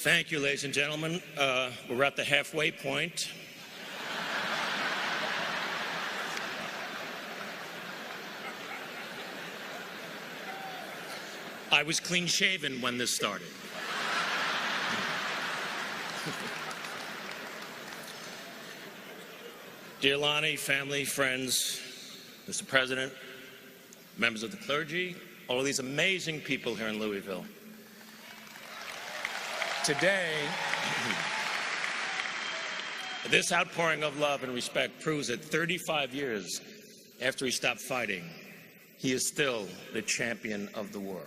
Thank you, ladies and gentlemen. We're at the halfway point. I was clean-shaven when this started. Dear Lonnie, family, friends, Mr. President, members of the clergy, all of these amazing people here in Louisville. Today, this outpouring of love and respect proves that 35 years after he stopped fighting, he is still the champion of the world.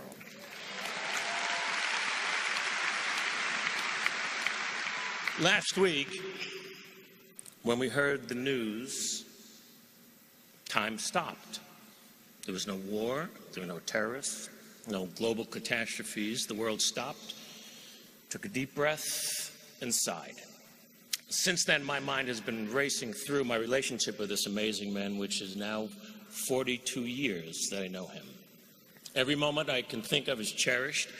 Last week, when we heard the news, time stopped. There was no war, there were no terrorists, no global catastrophes. The world stopped, took a deep breath, and sighed. Since then, my mind has been racing through my relationship with this amazing man, which is now 42 years that I know him. Every moment I can think of is cherished,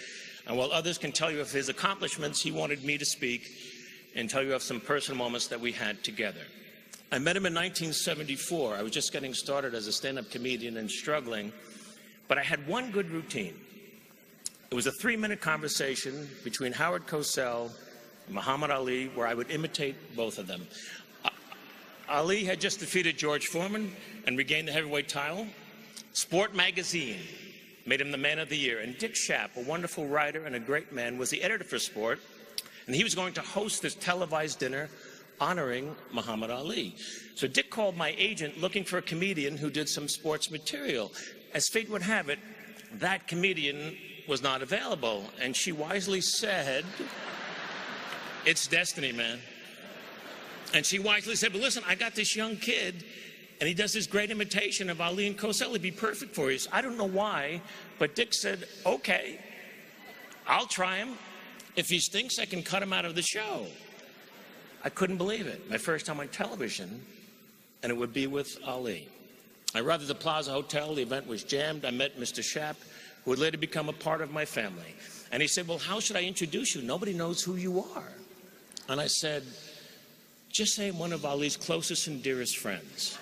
and while others can tell you of his accomplishments, he wanted me to speak and tell you of some personal moments that we had together. I met him in 1974. I was just getting started as a stand-up comedian and struggling, but I had one good routine. It was a 3-minute conversation between Howard Cosell and Muhammad Ali, where I would imitate both of them. Ali had just defeated George Foreman and regained the heavyweight title. Sport magazine made him the man of the year, and Dick Schaap, a wonderful writer and a great man, was the editor for Sport, and he was going to host this televised dinner honoring Muhammad Ali. So Dick called my agent looking for a comedian who did some sports material. As fate would have it, that comedian was not available, and she wisely said, "It's destiny, man." And she wisely said, "But listen, I got this young kid, and he does this great imitation of Ali and Cosell. He'd be perfect for you." So I don't know why, but Dick said, "Okay, I'll try him. If he stinks, I can cut him out of the show." I couldn't believe it. My first time on television, and it would be with Ali. I arrived at the Plaza Hotel. The event was jammed. I met Mr. Schaap, who would later become a part of my family. And he said, "Well, how should I introduce you? Nobody knows who you are." And I said, "Just say I'm one of Ali's closest and dearest friends."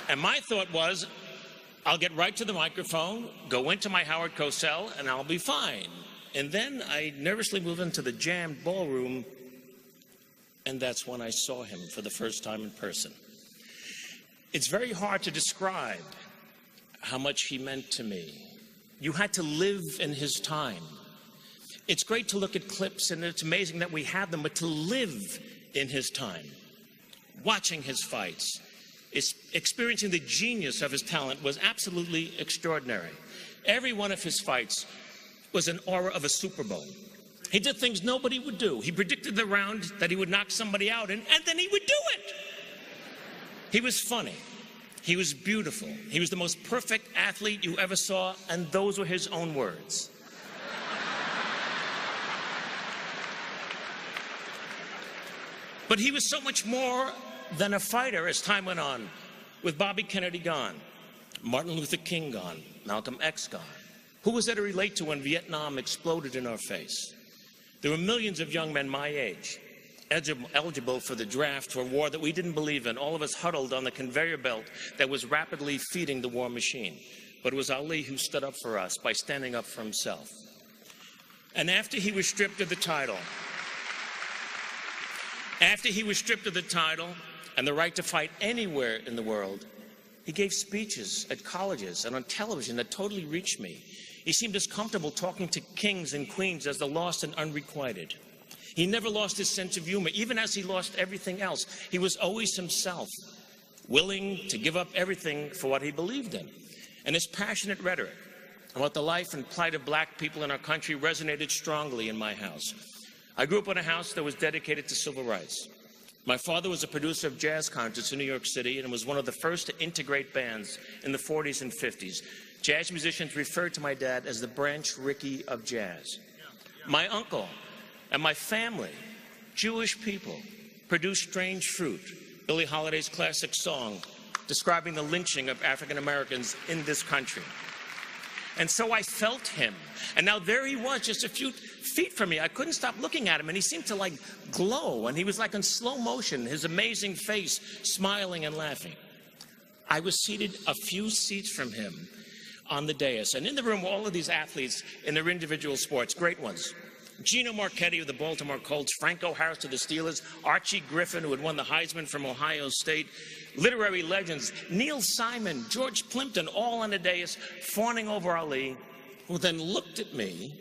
And my thought was, I'll get right to the microphone, go into my Howard Cosell, and I'll be fine. And then I nervously moved into the jammed ballroom, and that's when I saw him for the first time in person. It's very hard to describe how much he meant to me. You had to live in his time. It's great to look at clips, and it's amazing that we have them, but to live in his time, watching his fights, experiencing the genius of his talent was absolutely extraordinary. Every one of his fights was an aura of a Super Bowl. He did things nobody would do. He predicted the round that he would knock somebody out in, and then he would do it. He was funny. He was beautiful. He was the most perfect athlete you ever saw, and those were his own words. But he was so much more than a fighter as time went on. With Bobby Kennedy gone, Martin Luther King gone, Malcolm X gone. Who was there to relate to when Vietnam exploded in our face? There were millions of young men my age, eligible for the draft for a war that we didn't believe in, all of us huddled on the conveyor belt that was rapidly feeding the war machine. But it was Ali who stood up for us by standing up for himself. And after he was stripped of the title, and the right to fight anywhere in the world, he gave speeches at colleges and on television that totally reached me. He seemed as comfortable talking to kings and queens as the lost and unrequited. He never lost his sense of humor, even as he lost everything else. He was always himself, willing to give up everything for what he believed in. And his passionate rhetoric about the life and plight of black people in our country resonated strongly in my house. I grew up in a house that was dedicated to civil rights. My father was a producer of jazz concerts in New York City and was one of the first to integrate bands in the 40s and 50s. Jazz musicians referred to my dad as the Branch Rickey of jazz. My uncle and my family, Jewish people, produced Strange Fruit, Billie Holiday's classic song describing the lynching of African Americans in this country. And so I felt him. And now there he was, just a few feet from me. I couldn't stop looking at him, and he seemed to like glow, and he was like in slow motion, his amazing face, smiling and laughing. I was seated a few seats from him on the dais, and in the room were all of these athletes in their individual sports, great ones. Gino Marchetti of the Baltimore Colts, Franco Harris of the Steelers, Archie Griffin, who had won the Heisman from Ohio State, literary legends, Neil Simon, George Plimpton, all on the dais, fawning over Ali, who then looked at me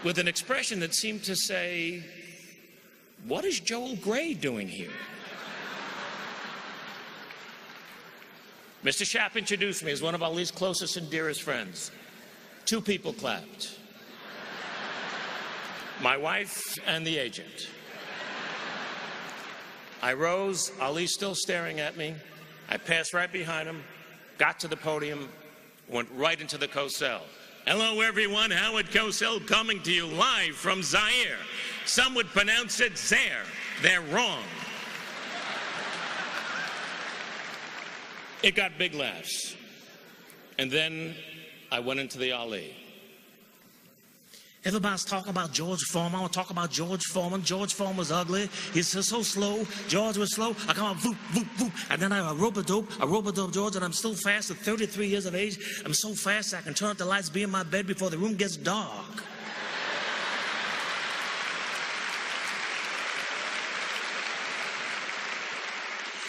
with an expression that seemed to say, "What is Joel Grey doing here?" Mr. Shapp introduced me as one of Ali's closest and dearest friends. 2 people clapped. My wife and the agent. I rose, Ali still staring at me. I passed right behind him, got to the podium, went right into the Cosell. Hello, everyone. Howard Cosell coming to you live from Zaire. Some would pronounce it Zaire. They're wrong. It got big laughs. And then I went into the Ali. Everybody's talking about George Foreman. I want to talk about George Foreman. George Foreman was ugly. He's so slow. George was slow. I come out, voop, voop, voop. And then I rope-a-dope George, and I'm still fast at 33 years of age. I'm so fast I can turn off the lights, be in my bed before the room gets dark.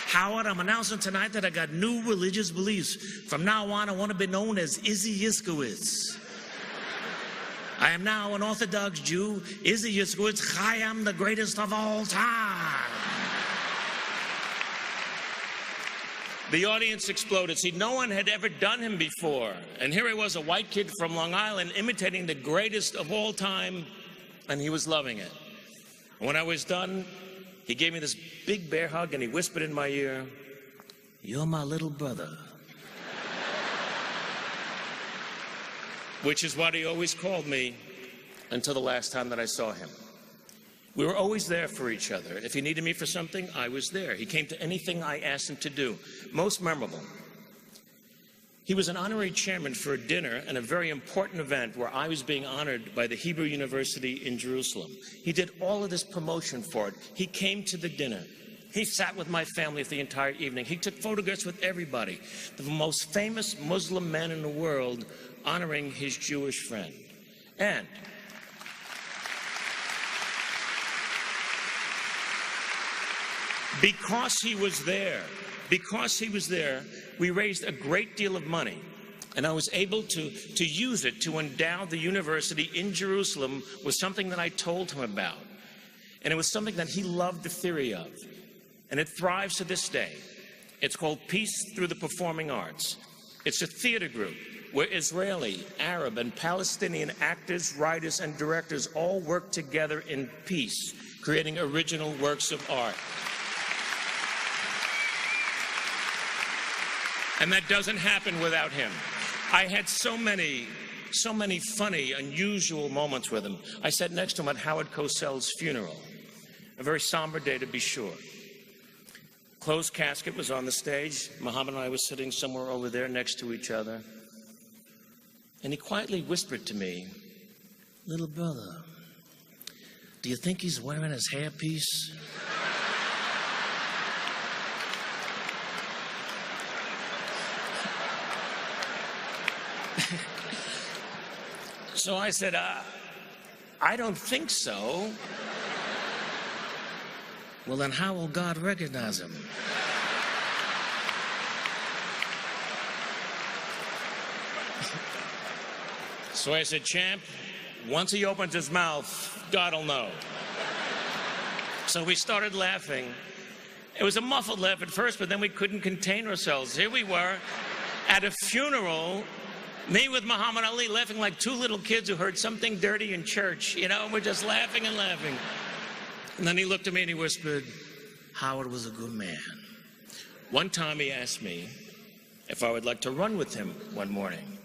Howard, I'm announcing tonight that I got new religious beliefs. From now on, I want to be known as Izzy Yiskowitz. I am now an Orthodox Jew. Izzy Yiskowitz, I am the greatest of all time. The audience exploded. See, no one had ever done him before. And here he was, a white kid from Long Island, imitating the greatest of all time, and he was loving it. When I was done, he gave me this big bear hug, and he whispered in my ear, "You're my little brother." Which is what he always called me until the last time that I saw him. We were always there for each other. If he needed me for something, I was there. He came to anything I asked him to do. Most memorable, he was an honorary chairman for a dinner and a very important event where I was being honored by the Hebrew University in Jerusalem. He did all of this promotion for it. He came to the dinner. He sat with my family for the entire evening. He took photographs with everybody. The most famous Muslim man in the world honoring his Jewish friend. And because he was there, we raised a great deal of money. And I was able to use it to endow the university in Jerusalem with something that I told him about. And it was something that he loved the theory of. And it thrives to this day. It's called Peace Through the Performing Arts. It's a theater group where Israeli, Arab, and Palestinian actors, writers, and directors all work together in peace, creating original works of art. And that doesn't happen without him. I had so many funny, unusual moments with him. I sat next to him at Howard Cosell's funeral, a very somber day to be sure. Closed casket was on the stage. Muhammad and I were sitting somewhere over there next to each other. And he quietly whispered to me, "Little brother, do you think he's wearing his hairpiece?" So I said, I don't think so. Well, then how will God recognize him? So I said, "Champ, once he opens his mouth, God will know." So we started laughing. It was a muffled laugh at first, but then we couldn't contain ourselves. Here we were at a funeral, me with Muhammad Ali, laughing like 2 little kids who heard something dirty in church. You know, we're just laughing and laughing. And then he looked at me and he whispered, "Howard was a good man." One time he asked me if I would like to run with him one morning,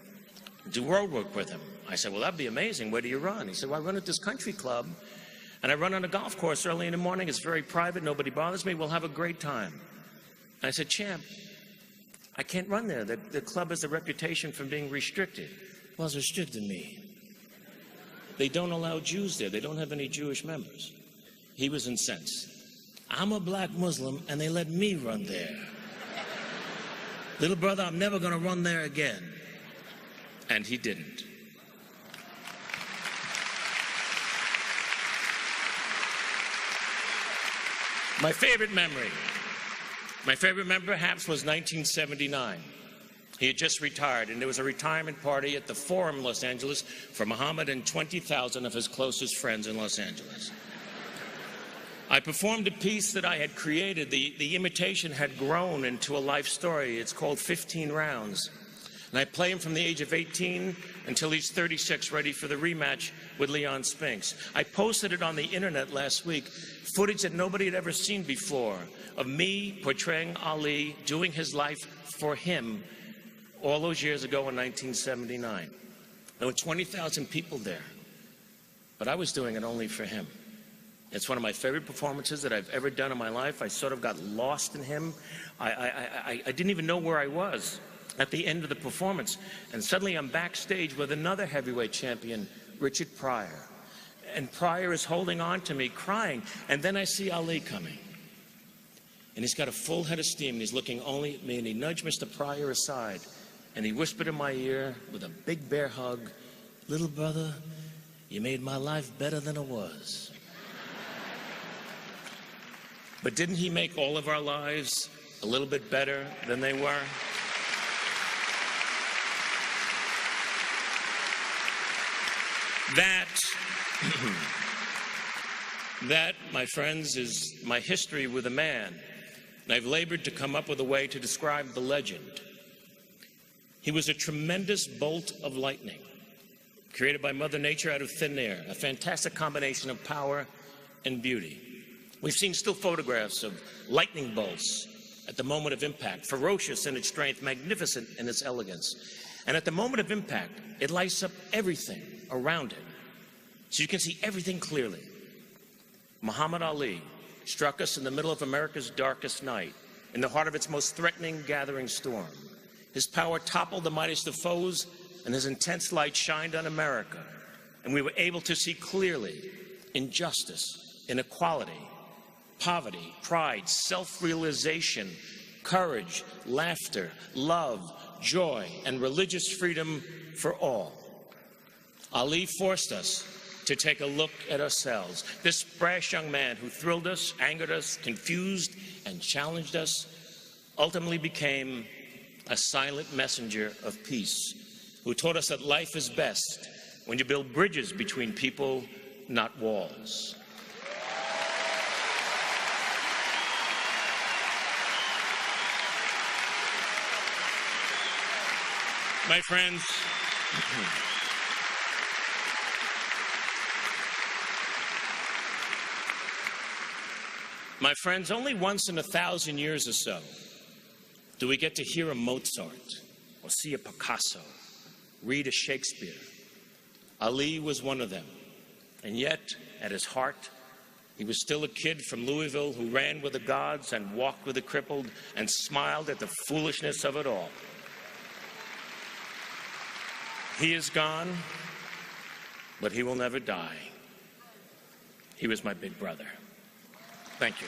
do road work with him. I said, "Well, that'd be amazing. Where do you run?" He said, "Well, I run at this country club, and I run on a golf course early in the morning. It's very private. Nobody bothers me. We'll have a great time." I said, "Champ, I can't run there. The club has a reputation for being restricted. Well, it's restricted me. They don't allow Jews there. They don't have any Jewish members. He was incensed. I'm a black Muslim, and they let me run there. Little brother, I'm never going to run there again. And he didn't. My favorite memory perhaps was 1979. He had just retired, and there was a retirement party at the Forum, Los Angeles, for Muhammad and 20,000 of his closest friends in Los Angeles. I performed a piece that I had created. The imitation had grown into a life story. It's called 15 Rounds. And I play him from the age of 18 until he's 36, ready for the rematch with Leon Spinks. I posted it on the internet last week, footage that nobody had ever seen before, of me portraying Ali, doing his life for him, all those years ago in 1979. There were 20,000 people there, but I was doing it only for him. It's one of my favorite performances that I've ever done in my life. I sort of got lost in him. I didn't even know where I was at the end of the performance. And suddenly I'm backstage with another heavyweight champion, Richard Pryor. And Pryor is holding on to me, crying. And then I see Ali coming. And he's got a full head of steam, and he's looking only at me, and he nudged Mr. Pryor aside. And he whispered in my ear with a big bear hug, "Little brother, you made my life better than it was." But didn't he make all of our lives a little bit better than they were? That, my friends, is my history with a man. And I've labored to come up with a way to describe the legend. He was a tremendous bolt of lightning, created by Mother Nature out of thin air, a fantastic combination of power and beauty. We've seen still photographs of lightning bolts at the moment of impact, ferocious in its strength, magnificent in its elegance. And at the moment of impact, it lights up everything around it, so you can see everything clearly. Muhammad Ali struck us in the middle of America's darkest night, in the heart of its most threatening gathering storm. His power toppled the mightiest of foes, and his intense light shined on America. And we were able to see clearly injustice, inequality, poverty, pride, self-realization, courage, laughter, love, joy, and religious freedom for all. Ali forced us to take a look at ourselves. This brash young man who thrilled us, angered us, confused, and challenged us ultimately became a silent messenger of peace, who taught us that life is best when you build bridges between people, not walls. My friends, only once in 1,000 years or so do we get to hear a Mozart or see a Picasso, read a Shakespeare. Ali was one of them. And yet, at his heart, he was still a kid from Louisville who ran with the gods and walked with the crippled and smiled at the foolishness of it all. He is gone, but he will never die. He was my big brother. Thank you.